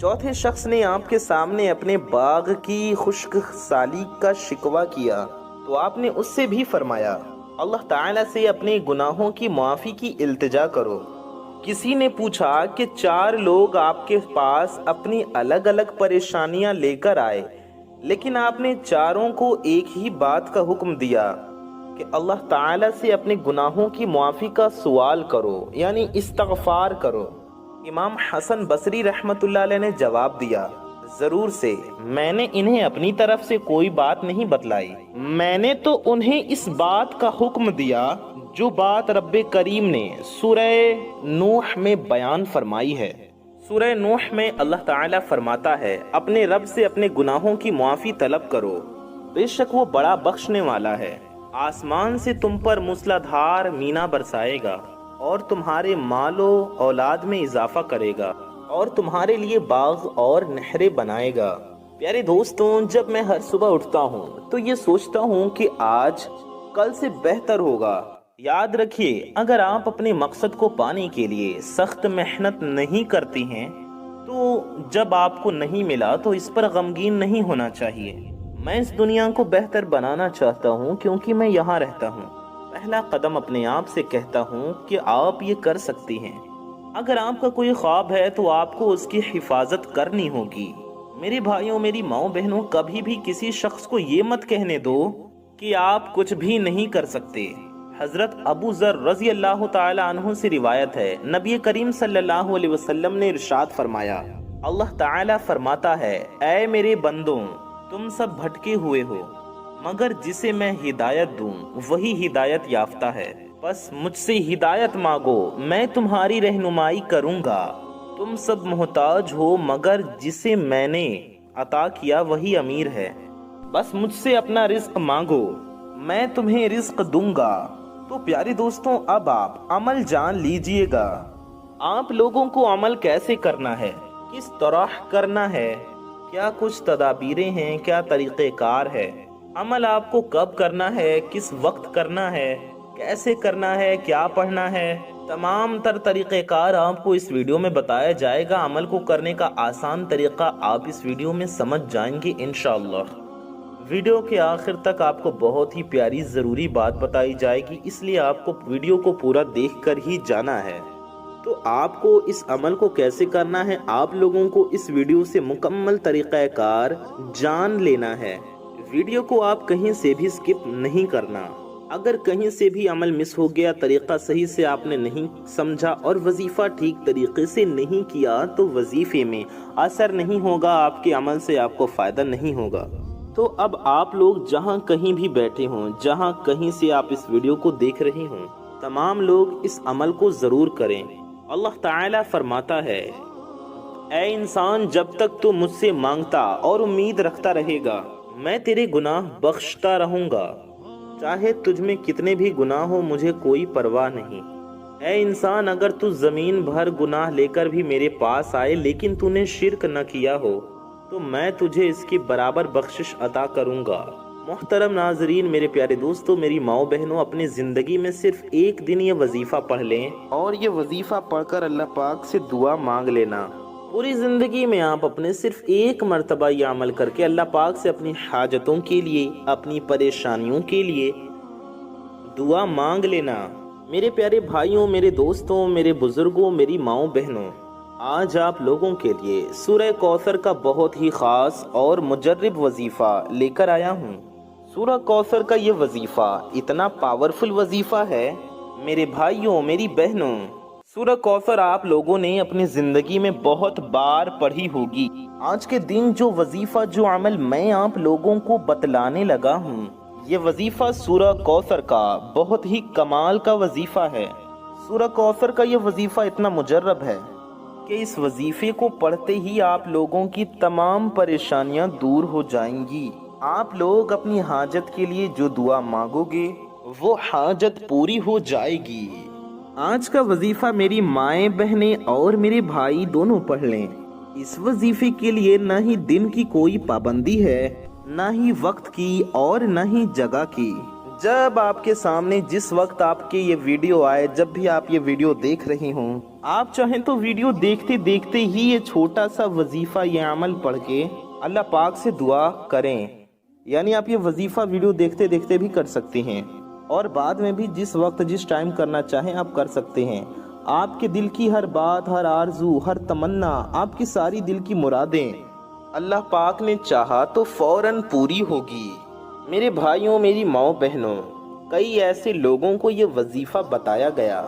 چوتھے شخص نے آپ کے سامنے اپنے باغ کی خشک سالی کا شکوہ کیا تو آپ نے اس سے بھی فرمایا اللہ تعالیٰ سے اپنے گناہوں کی معافی کی التجا کرو۔ کسی نے پوچھا کہ 4 لوگ آپ کے پاس اپنی الگ الگ پریشانیاں لے کر آئے، لیکن آپ نے چاروں کو ایک ہی بات کا حکم دیا کہ اللہ تعالیٰ سے اپنے گناہوں کی معافی کا سوال کرو، یعنی استغفار کرو۔ امام حسن بصری رحمت اللہ علیہ نے جواب دیا ضرور سے، میں نے انہیں اپنی طرف سے کوئی بات نہیں بتلائی، میں نے تو انہیں اس بات کا حکم دیا جو بات رب کریم نے سورہ نوح میں بیان فرمائی ہے۔ سورہ نوح میں اللہ تعالیٰ فرماتا ہے اپنے رب سے اپنے گناہوں کی معافی طلب کرو، بے شک وہ بڑا بخشنے والا ہے۔ آسمان سے تم پر موسلادھار مینا برسائے گا اور تمہارے مال و اولاد میں اضافہ کرے گا اور تمہارے لیے باغ اور نہریں بنائے گا۔ پیارے دوستوں، جب میں ہر صبح اٹھتا ہوں تو یہ سوچتا ہوں کہ آج کل سے بہتر ہوگا۔ یاد رکھیے، اگر آپ اپنے مقصد کو پانے کے لیے سخت محنت نہیں کرتی ہیں تو جب آپ کو نہیں ملا تو اس پر غمگین نہیں ہونا چاہیے۔ میں اس دنیا کو بہتر بنانا چاہتا ہوں کیونکہ میں یہاں رہتا ہوں۔ پہلا قدم اپنے آپ سے کہتا ہوں کہ آپ یہ کر سکتی ہیں۔ اگر آپ کا کوئی خواب ہے تو آپ کو اس کی حفاظت کرنی ہوگی۔ میرے بھائیوں، میری ماؤں بہنوں، کبھی بھی کسی شخص کو یہ مت کہنے دو کہ آپ کچھ بھی نہیں کر سکتے۔ حضرت ابو ذر رضی اللہ تعالی عنہ سے روایت ہے، نبی کریم صلی اللہ علیہ وسلم نے ارشاد فرمایا، اللہ تعالی فرماتا ہے اے میرے بندوں، تم سب بھٹکے ہوئے ہو، مگر جسے میں ہدایت دوں وہی ہدایت یافتہ ہے، بس مجھ سے ہدایت مانگو میں تمہاری رہنمائی کروں گا۔ تم سب محتاج ہو مگر جسے میں نے عطا کیا وہی امیر ہے، بس مجھ سے اپنا رزق مانگو میں تمہیں رزق دوں گا۔ تو پیارے دوستوں، اب آپ عمل جان لیجئے گا۔ آپ لوگوں کو عمل کیسے کرنا ہے، کس طرح کرنا ہے، کیا کچھ تدابیریں ہیں، کیا طریقہ کار ہے، عمل آپ کو کب کرنا ہے، کس وقت کرنا ہے، کیسے کرنا ہے، کیا پڑھنا ہے، تمام تر طریقہ کار آپ کو اس ویڈیو میں بتایا جائے گا۔ عمل کو کرنے کا آسان طریقہ آپ اس ویڈیو میں سمجھ جائیں گے انشاءاللہ۔ ویڈیو کے آخر تک آپ کو بہت ہی پیاری ضروری بات بتائی جائے گی، اس لیے آپ کو ویڈیو کو پورا دیکھ کر ہی جانا ہے۔ تو آپ کو اس عمل کو کیسے کرنا ہے، آپ لوگوں کو اس ویڈیو سے مکمل طریقہ کار جان لینا ہے۔ ویڈیو کو آپ کہیں سے بھی سکپ نہیں کرنا۔ اگر کہیں سے بھی عمل مس ہو گیا، طریقہ صحیح سے آپ نے نہیں سمجھا اور وظیفہ ٹھیک طریقے سے نہیں کیا تو وظیفے میں اثر نہیں ہوگا، آپ کے عمل سے آپ کو فائدہ نہیں ہوگا۔ تو اب آپ لوگ جہاں کہیں بھی بیٹھے ہوں، جہاں کہیں سے آپ اس ویڈیو کو دیکھ رہے ہوں، تمام لوگ اس عمل کو ضرور کریں۔ اللہ تعالیٰ فرماتا ہے اے انسان، جب تک تو مجھ سے مانگتا اور امید رکھتا رہے گا میں تیرے گناہ بخشتا رہوں گا، چاہے تجھ میں کتنے بھی گناہ ہو مجھے کوئی پرواہ نہیں۔ اے انسان، اگر تو زمین بھر گناہ لے کر بھی میرے پاس آئے لیکن تو نے شرک نہ کیا ہو تو میں تجھے اس کی برابر بخشش عطا کروں گا۔ محترم ناظرین، میرے پیارے دوستو، میری ماؤں بہنوں، اپنی زندگی میں صرف ایک دن یہ وظیفہ پڑھ لیں اور یہ وظیفہ پڑھ کر اللہ پاک سے دعا مانگ لینا۔ پوری زندگی میں آپ اپنے صرف ایک مرتبہ یہ عمل کر کے اللہ پاک سے اپنی حاجتوں کے لیے، اپنی پریشانیوں کے لیے دعا مانگ لینا۔ میرے پیارے بھائیوں، میرے دوستوں، میرے بزرگوں، میری ماؤں بہنوں، آج آپ لوگوں کے لیے سورہ کوثر کا بہت ہی خاص اور مجرب وظیفہ لے کر آیا ہوں۔ سورہ کوثر کا یہ وظیفہ اتنا پاورفل وظیفہ ہے میرے بھائیوں، میری بہنوں۔ سورہ کوثر آپ لوگوں نے اپنی زندگی میں بہت بار پڑھی ہوگی۔ آج کے دن جو وظیفہ، جو عمل میں آپ لوگوں کو بتلانے لگا ہوں، یہ وظیفہ سورہ کوثر کا بہت ہی کمال کا وظیفہ ہے۔ سورہ کوثر کا یہ وظیفہ اتنا مجرب ہے کہ اس وظیفے کو پڑھتے ہی آپ لوگوں کی تمام پریشانیاں دور ہو جائیں گی۔ آپ لوگ اپنی حاجت کے لیے جو دعا مانگو گے وہ حاجت پوری ہو جائے گی۔ آج کا وظیفہ میری مائیں بہنیں اور میرے بھائی دونوں پڑھ لیں۔ اس وظیفے کے لیے نہ ہی دن کی کوئی پابندی ہے، نہ ہی وقت کی اور نہ ہی جگہ کی۔ جب آپ کے سامنے جس وقت آپ کے یہ ویڈیو آئے، جب بھی آپ یہ ویڈیو دیکھ رہے ہوں، آپ چاہیں تو ویڈیو دیکھتے دیکھتے ہی یہ چھوٹا سا وظیفہ، یہ عمل پڑھ کے اللہ پاک سے دعا کریں، یعنی آپ یہ وظیفہ ویڈیو دیکھتے دیکھتے بھی کر سکتے ہیں، اور بعد میں بھی جس وقت جس ٹائم کرنا چاہیں آپ کر سکتے ہیں۔ آپ کے دل کی ہر بات، ہر آرزو، ہر تمنا، آپ کی ساری دل کی مرادیں اللہ پاک نے چاہا تو فوراً پوری ہوگی۔ میرے بھائیوں، میری ماؤں بہنوں، کئی ایسے لوگوں کو یہ وظیفہ بتایا گیا،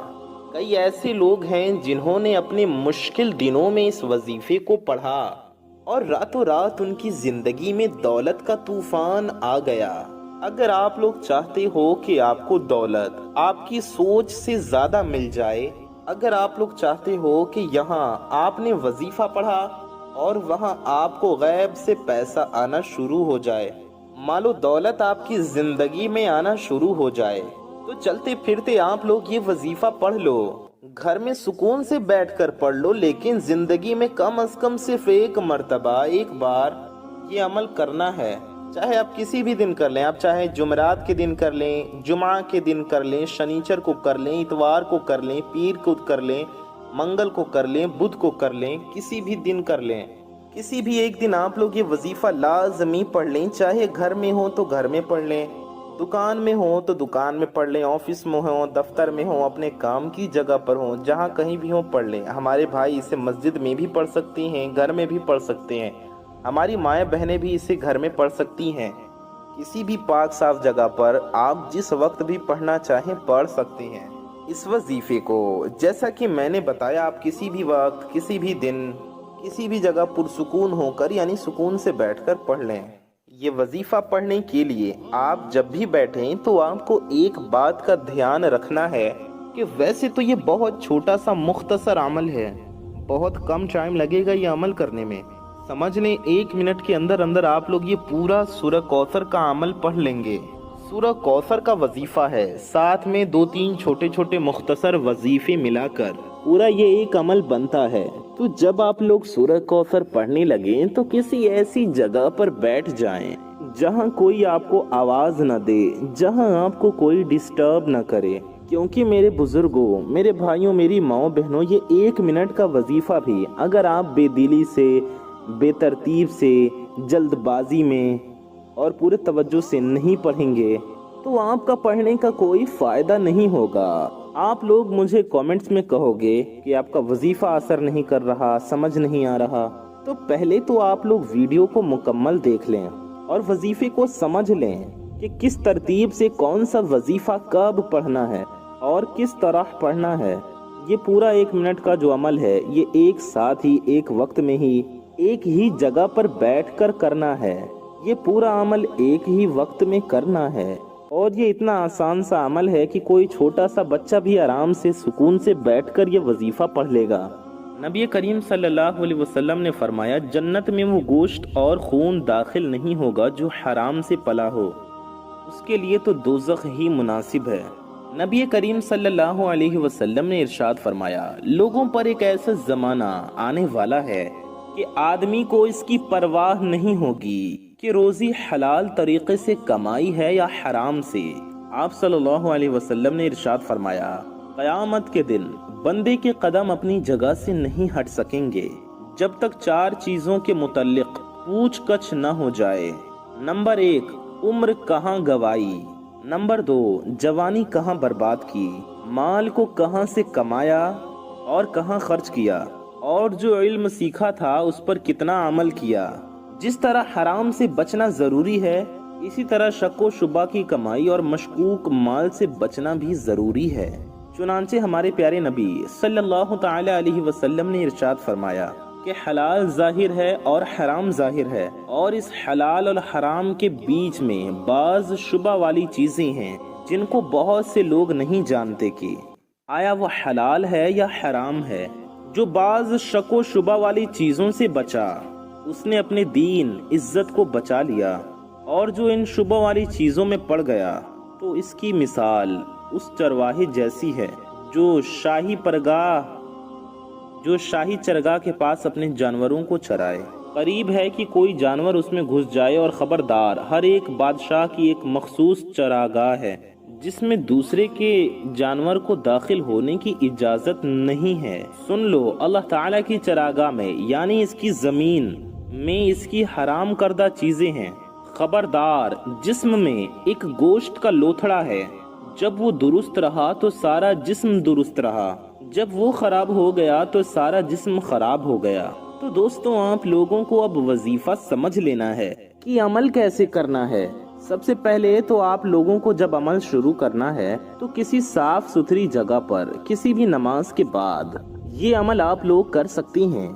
کئی ایسے لوگ ہیں جنہوں نے اپنے مشکل دنوں میں اس وظیفے کو پڑھا اور راتوں رات ان کی زندگی میں دولت کا طوفان آ گیا۔ اگر آپ لوگ چاہتے ہو کہ آپ کو دولت آپ کی سوچ سے زیادہ مل جائے، اگر آپ لوگ چاہتے ہو کہ یہاں آپ نے وظیفہ پڑھا اور وہاں آپ کو غیب سے پیسہ آنا شروع ہو جائے، مال و دولت آپ کی زندگی میں آنا شروع ہو جائے، تو چلتے پھرتے آپ لوگ یہ وظیفہ پڑھ لو، گھر میں سکون سے بیٹھ کر پڑھ لو، لیکن زندگی میں کم از کم صرف ایک مرتبہ، ایک بار یہ عمل کرنا ہے۔ چاہے آپ کسی بھی دن کر لیں، آپ چاہے جمعرات کے دن کر لیں، جمعہ کے دن کر لیں، شنیچر کو کر لیں، اتوار کو کر لیں، پیر کو کر لیں، منگل کو کر لیں، بدھ کو کر لیں، کسی بھی دن کر لیں، کسی بھی ایک دن آپ لوگ یہ وظیفہ لازمی پڑھ لیں، چاہے گھر میں ہو تو گھر میں پڑھ لیں، دکان میں ہو تو دکان میں پڑھ لیں، آفس میں ہو، دفتر میں ہو، اپنے کام کی جگہ پر ہو، جہاں کہیں بھی ہو پڑھ لیں۔ ہمارے بھائی اسے مسجد میں بھی پڑھ سکتے ہیں، گھر میں بھی پڑھ سکتے ہیں، ہماری مائیں بہنیں بھی اسے گھر میں پڑھ سکتی ہیں، کسی بھی پاک صاف جگہ پر آپ جس وقت بھی پڑھنا چاہیں پڑھ سکتے ہیں اس وظیفے کو۔ جیسا کہ میں نے بتایا، آپ کسی بھی وقت، کسی بھی دن، کسی بھی جگہ پرسکون ہو کر، یعنی سکون سے بیٹھ کر پڑھ لیں۔ یہ وظیفہ پڑھنے کے لیے آپ جب بھی بیٹھیں تو آپ کو ایک بات کا دھیان رکھنا ہے کہ ویسے تو یہ بہت چھوٹا سا مختصر عمل ہے، بہت کم ٹائم لگے گا یہ عمل کرنے میں، سمجھ لیں 1 منٹ کے اندر اندر آپ لوگ یہ پورا سورہ کوثر کا عمل پڑھ لیں گے۔ سورہ کوثر کا وظیفہ ہے، ساتھ میں 2-3 چھوٹے چھوٹے مختصر وظیفے ملا کر پورا یہ ایک عمل بنتا ہے۔ تو جب آپ لوگ سورہ کوثر پڑھنے لگیں تو کسی ایسی جگہ پر بیٹھ جائیں جہاں کوئی آپ کو آواز نہ دے، جہاں آپ کو کوئی ڈسٹرب نہ کرے، کیونکہ میرے بزرگوں، میرے بھائیوں، میری ماؤں بہنوں، یہ 1 منٹ کا وظیفہ بھی اگر آپ بے دلی سے، بے ترتیب سے، جلد بازی میں اور پورے توجہ سے نہیں پڑھیں گے تو آپ کا پڑھنے کا کوئی فائدہ نہیں ہوگا۔ آپ لوگ مجھے کامنٹس میں کہو گے کہ آپ کا وظیفہ اثر نہیں کر رہا، سمجھ نہیں آ رہا، تو پہلے تو آپ لوگ ویڈیو کو مکمل دیکھ لیں اور وظیفے کو سمجھ لیں کہ کس ترتیب سے کون سا وظیفہ کب پڑھنا ہے اور کس طرح پڑھنا ہے۔ یہ پورا 1 منٹ کا جو عمل ہے یہ ایک ساتھ ہی، ایک وقت میں ہی، ایک ہی جگہ پر بیٹھ کر کرنا ہے۔ یہ پورا عمل ایک ہی وقت میں کرنا ہے، اور یہ اتنا آسان سا عمل ہے کہ کوئی چھوٹا سا بچہ بھی آرام سے سکون سے بیٹھ کر یہ وظیفہ پڑھ لے گا۔ نبی کریم صلی اللہ علیہ وسلم نے فرمایا، جنت میں وہ گوشت اور خون داخل نہیں ہوگا جو حرام سے پلا ہو، اس کے لیے تو دوزخ ہی مناسب ہے۔ نبی کریم صلی اللہ علیہ وسلم نے ارشاد فرمایا، لوگوں پر ایک ایسا زمانہ آنے والا ہے کہ آدمی کو اس کی پرواہ نہیں ہوگی کہ روزی حلال طریقے سے کمائی ہے یا حرام سے۔ آپ صلی اللہ علیہ وسلم نے ارشاد فرمایا، قیامت کے دن بندے کے قدم اپنی جگہ سے نہیں ہٹ سکیں گے جب تک 4 چیزوں کے متعلق پوچھ گچھ نہ ہو جائے۔ نمبر 1، عمر کہاں گوائی، نمبر 2، جوانی کہاں برباد کی، مال کو کہاں سے کمایا اور کہاں خرچ کیا، اور جو علم سیکھا تھا اس پر کتنا عمل کیا۔ جس طرح حرام سے بچنا ضروری ہے، اسی طرح شک و شبہ کی کمائی اور مشکوک مال سے بچنا بھی ضروری ہے۔ چنانچہ ہمارے پیارے نبی صلی اللہ تعالی علیہ وسلم نے ارشاد فرمایا کہ حلال ظاہر ہے اور حرام ظاہر ہے، اور اس حلال اور حرام کے بیچ میں بعض شبہ والی چیزیں ہیں جن کو بہت سے لوگ نہیں جانتے کہ آیا وہ حلال ہے یا حرام ہے۔ جو بعض شک و شبہ والی چیزوں سے بچا، اس نے اپنے دین، عزت کو بچا لیا، اور جو ان شبہ والی چیزوں میں پڑ گیا تو اس کی مثال اس چرواہے جیسی ہے جو شاہی چرگاہ کے پاس اپنے جانوروں کو چرائے۔ قریب ہے کہ کوئی جانور اس میں گھس جائے، اور خبردار، ہر ایک بادشاہ کی ایک مخصوص چراگاہ ہے جس میں دوسرے کے جانور کو داخل ہونے کی اجازت نہیں ہے۔ سن لو، اللہ تعالیٰ کی چراگاہ میں یعنی اس کی زمین میں اس کی حرام کردہ چیزیں ہیں۔ خبردار، جسم میں ایک گوشت کا لوتھڑا ہے، جب وہ درست رہا تو سارا جسم درست رہا، جب وہ خراب ہو گیا تو سارا جسم خراب ہو گیا۔ تو دوستوں، آپ لوگوں کو اب وظیفہ سمجھ لینا ہے کہ عمل کیسے کرنا ہے۔ سب سے پہلے تو آپ لوگوں کو جب عمل شروع کرنا ہے تو کسی صاف ستھری جگہ پر کسی بھی نماز کے بعد یہ عمل آپ لوگ کر سکتی ہیں۔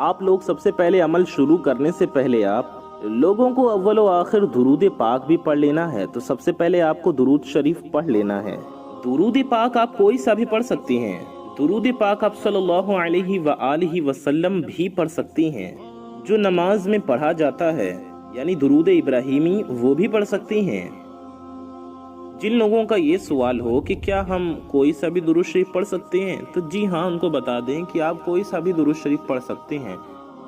آپ لوگ سب سے پہلے عمل شروع کرنے سے پہلے آپ لوگوں کو اول و آخر درود پاک بھی پڑھ لینا ہے۔ تو سب سے پہلے آپ کو درود شریف پڑھ لینا ہے۔ درود پاک آپ کوئی سا بھی پڑھ سکتی ہیں۔ درود پاک آپ صلی اللہ علیہ وآلہ وسلم بھی پڑھ سکتی ہیں، جو نماز میں پڑھا جاتا ہے، یعنی درود ابراہیمی وہ بھی پڑھ سکتی ہیں۔ جن لوگوں کا یہ سوال ہو کہ کیا ہم کوئی سا بھی درود شریف پڑھ سکتے ہیں، تو جی ہاں، ان کو بتا دیں کہ آپ کوئی سا بھی درود شریف پڑھ سکتے ہیں،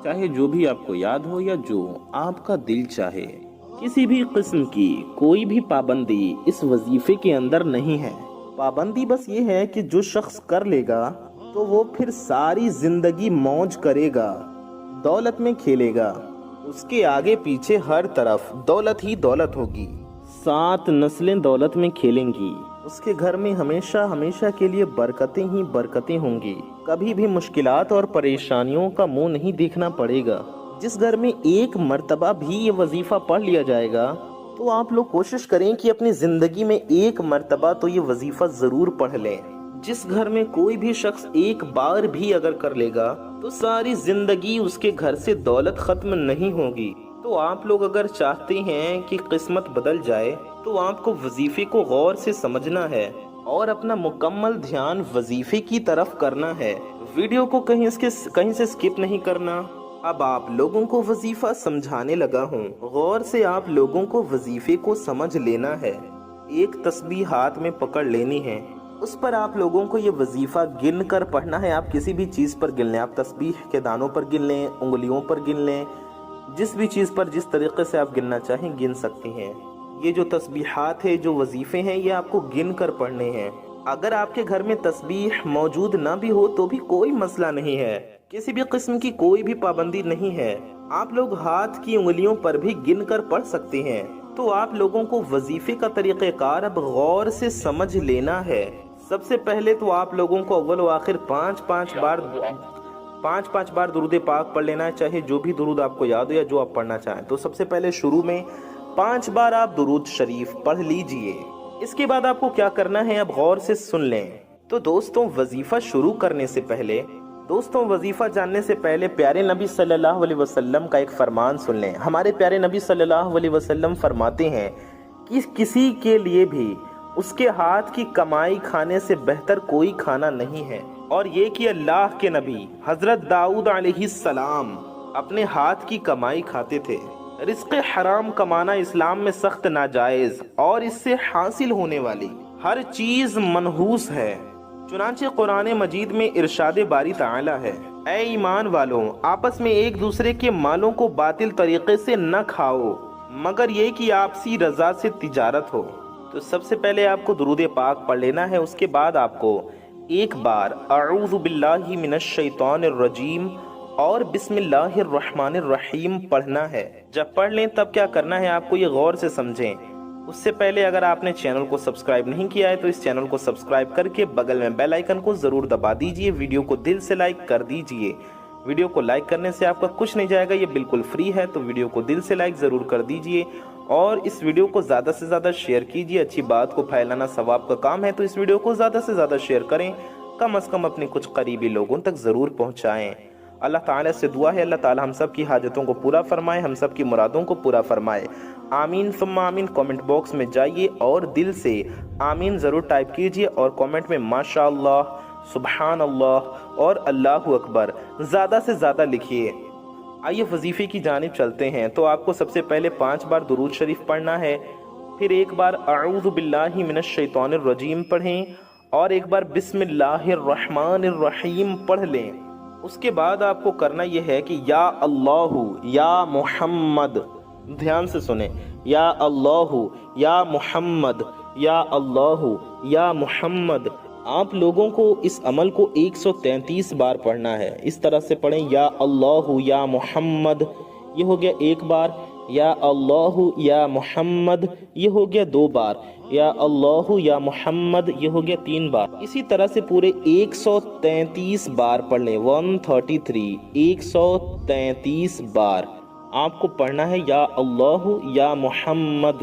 چاہے جو بھی آپ کو یاد ہو یا جو آپ کا دل چاہے۔ کسی بھی قسم کی کوئی بھی پابندی اس وظیفے کے اندر نہیں ہے۔ پابندی بس یہ ہے کہ جو شخص کر لے گا تو وہ پھر ساری زندگی موج کرے گا، دولت میں کھیلے گا، اس کے آگے پیچھے ہر طرف دولت ہی دولت ہوگی، 7 نسلیں دولت میں کھیلیں گی، اس کے گھر میں ہمیشہ ہمیشہ کے لیے برکتیں ہی برکتیں ہوں گی، کبھی بھی مشکلات اور پریشانیوں کا منہ نہیں دیکھنا پڑے گا۔ جس گھر میں ایک مرتبہ بھی یہ وظیفہ پڑھ لیا جائے گا تو آپ لوگ کوشش کریں کہ اپنی زندگی میں ایک مرتبہ تو یہ وظیفہ ضرور پڑھ لیں۔ جس گھر میں کوئی بھی شخص ایک بار بھی اگر کر لے گا تو ساری زندگی اس کے گھر سے دولت ختم نہیں ہوگی۔ تو آپ لوگ اگر چاہتے ہیں کہ قسمت بدل جائے تو آپ کو وظیفے کو غور سے سمجھنا ہے اور اپنا مکمل دھیان وظیفے کی طرف کرنا ہے۔ ویڈیو کو کہیں سے سکپ نہیں کرنا۔ اب آپ لوگوں کو وظیفہ سمجھانے لگا ہوں، غور سے آپ لوگوں کو وظیفے کو سمجھ لینا ہے۔ ایک تسبیح ہاتھ میں پکڑ لینی ہے، اس پر آپ لوگوں کو یہ وظیفہ گن کر پڑھنا ہے۔ آپ کسی بھی چیز پر گن لیں، آپ تسبیح کے دانوں پر گن لیں، انگلیوں پر گن لیں، جس بھی چیز پر جس طریقے سے آپ گننا چاہیں گن سکتی ہیں۔ یہ جو تسبیحات ہے، جو وظیفے ہیں، یہ آپ کو گن کر پڑھنے ہیں۔ اگر آپ کے گھر میں تسبیح موجود نہ بھی ہو تو بھی کوئی مسئلہ نہیں ہے، کسی بھی قسم کی کوئی بھی پابندی نہیں ہے، آپ لوگ ہاتھ کی انگلیوں پر بھی گن کر پڑھ سکتے ہیں۔ تو آپ لوگوں کو وظیفے کا طریقہ کار اب غور سے سمجھ لینا ہے۔ سب سے پہلے تو آپ لوگوں کو اول و آخر 5 بار درود پاک پڑھ لینا ہے، چاہے جو بھی درود آپ کو یاد ہو یا جو آپ پڑھنا چاہیں۔ تو سب سے پہلے شروع میں 5 بار آپ درود شریف پڑھ لیجئے۔ اس کے بعد آپ کو کیا کرنا ہے اب غور سے سن لیں۔ تو دوستوں، وظیفہ شروع کرنے سے پہلے، وظیفہ جاننے سے پہلے پیارے نبی صلی اللہ علیہ وسلم کا ایک فرمان سن لیں۔ ہمارے پیارے نبی صلی اللہ علیہ وسلم فرماتے ہیں کہ کسی کے لیے بھی اس کے ہاتھ کی کمائی کھانے سے بہتر کوئی کھانا نہیں ہے، اور یہ کہ اللہ کے نبی حضرت داؤد علیہ السلام اپنے ہاتھ کی کمائی کھاتے تھے۔ رزق حرام کمانا اسلام میں سخت ناجائز اور اس سے حاصل ہونے والی ہر چیز منحوس ہے۔ چنانچہ قرآن مجید میں ارشاد باری تعالی ہے، اے ایمان والوں، آپس میں ایک دوسرے کے مالوں کو باطل طریقے سے نہ کھاؤ مگر یہ کہ آپسی رضا سے تجارت ہو۔ تو سب سے پہلے آپ کو درود پاک پڑھ لینا ہے، اس کے بعد آپ کو ایک بار اعوذ باللہ من الشیطان الرجیم اور بسم اللہ الرحمن الرحیم پڑھنا ہے۔ جب پڑھ لیں تب کیا کرنا ہے آپ کو یہ غور سے سمجھیں۔ اس سے پہلے اگر آپ نے چینل کو سبسکرائب نہیں کیا ہے تو اس چینل کو سبسکرائب کر کے بغل میں بیل آئیکن کو ضرور دبا دیجئے، ویڈیو کو دل سے لائک کر دیجئے۔ ویڈیو کو لائک کرنے سے آپ کا کچھ نہیں جائے گا، یہ بالکل فری ہے، تو ویڈیو کو دل سے لائک ضرور کر دیجئے اور اس ویڈیو کو زیادہ سے زیادہ شیئر کیجئے۔ اچھی بات کو پھیلانا ثواب کا کام ہے، تو اس ویڈیو کو زیادہ سے زیادہ شیئر کریں، کم از کم اپنے کچھ قریبی لوگوں تک ضرور پہنچائیں۔ اللہ تعالیٰ سے دعا ہے اللہ تعالیٰ ہم سب کی حاجتوں کو پورا فرمائے، ہم سب کی مرادوں کو پورا فرمائے۔ آمین ثم آمین کامنٹ باکس میں جائیے اور دل سے آمین ضرور ٹائپ کیجئے اور کامنٹ میں ماشاءاللہ، سبحان اللہ اور اللہ اکبر زیادہ سے زیادہ لکھیے۔ آئیے وظیفے کی جانب چلتے ہیں۔ تو آپ کو سب سے پہلے 5 بار درود شریف پڑھنا ہے، پھر ایک بار اعوذ باللہ من الشیطان الرجیم پڑھیں اور ایک بار بسم اللہ الرحمن الرحیم پڑھ لیں۔ اس کے بعد آپ کو کرنا یہ ہے کہ یا اللہ یا محمد، دھیان سے سنیں، یا اللہ یا محمد یا اللہ یا محمد۔ آپ لوگوں کو اس عمل کو 133 بار پڑھنا ہے۔ اس طرح سے پڑھیں، یا اللہ یا محمد، یہ ہو گیا ایک بار، یا اللہ یا محمد، یہ ہو گیا 2 بار، یا اللہ یا محمد، یہ ہو گیا 3 بار۔ اسی طرح سے پورے 133 بار پڑھ لیں، 133 بار آپ کو پڑھنا ہے یا اللہ یا محمد۔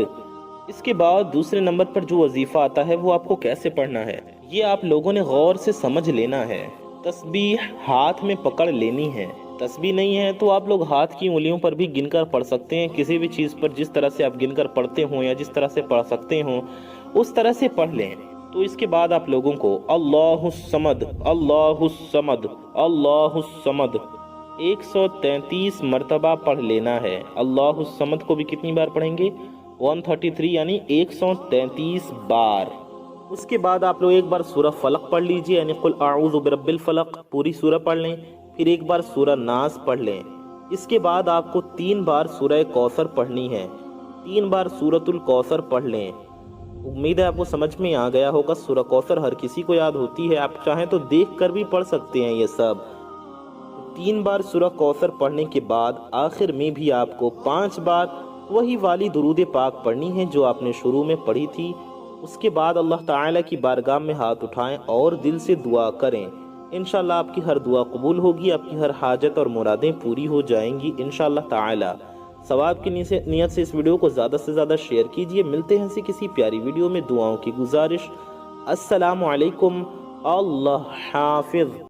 اس کے بعد دوسرے نمبر پر جو وظیفہ آتا ہے وہ آپ کو کیسے پڑھنا ہے، یہ آپ لوگوں نے غور سے سمجھ لینا ہے۔ تسبیح ہاتھ میں پکڑ لینی ہے۔ تسبیح نہیں ہے تو آپ لوگ ہاتھ کی انگلیوں پر بھی گن کر پڑھ سکتے ہیں، کسی بھی چیز پر جس طرح سے آپ گن کر پڑھتے ہوں یا جس طرح سے پڑھ سکتے ہوں اس طرح سے پڑھ لیں۔ تو اس کے بعد آپ لوگوں کو اللہ الصمد، اللہ الصمد، اللہ الصمد 133 مرتبہ پڑھ لینا ہے۔ اللہ الصمد کو بھی کتنی بار پڑھیں گے؟ 133 یعنی 133 بار۔ اس کے بعد آپ لوگ ایک بار سورہ فلق پڑھ لیجئے، یعنی قل اعوذ برب الفلق، پوری سورہ پڑھ لیں، پھر ایک بار سورہ ناس پڑھ لیں۔ اس کے بعد آپ کو 3 بار سورہ کوثر پڑھنی ہے، 3 بار سورۃ الکوثر پڑھ لیں۔ امید ہے آپ کو سمجھ میں آ گیا ہوگا۔ سورہ کوثر ہر کسی کو یاد ہوتی ہے، آپ چاہیں تو دیکھ کر بھی پڑھ سکتے ہیں یہ سب۔ 3 بار سورہ کوثر پڑھنے کے بعد آخر میں بھی آپ کو 5 بار وہی والی درود پاک پڑھنی ہے جو آپ نے شروع میں پڑھی تھی۔ اس کے بعد اللہ تعالیٰ کی بارگاہ میں ہاتھ اٹھائیں اور دل سے دعا کریں۔ انشاءاللہ آپ کی ہر دعا قبول ہوگی، آپ کی ہر حاجت اور مرادیں پوری ہو جائیں گی انشاءاللہ تعالیٰ۔ ثواب کی نیت سے اس ویڈیو کو زیادہ سے زیادہ شیئر کیجئے۔ ملتے ہیں کسی پیاری ویڈیو میں، دعاؤں کی گزارش۔ السلام علیکم، اللہ حافظ۔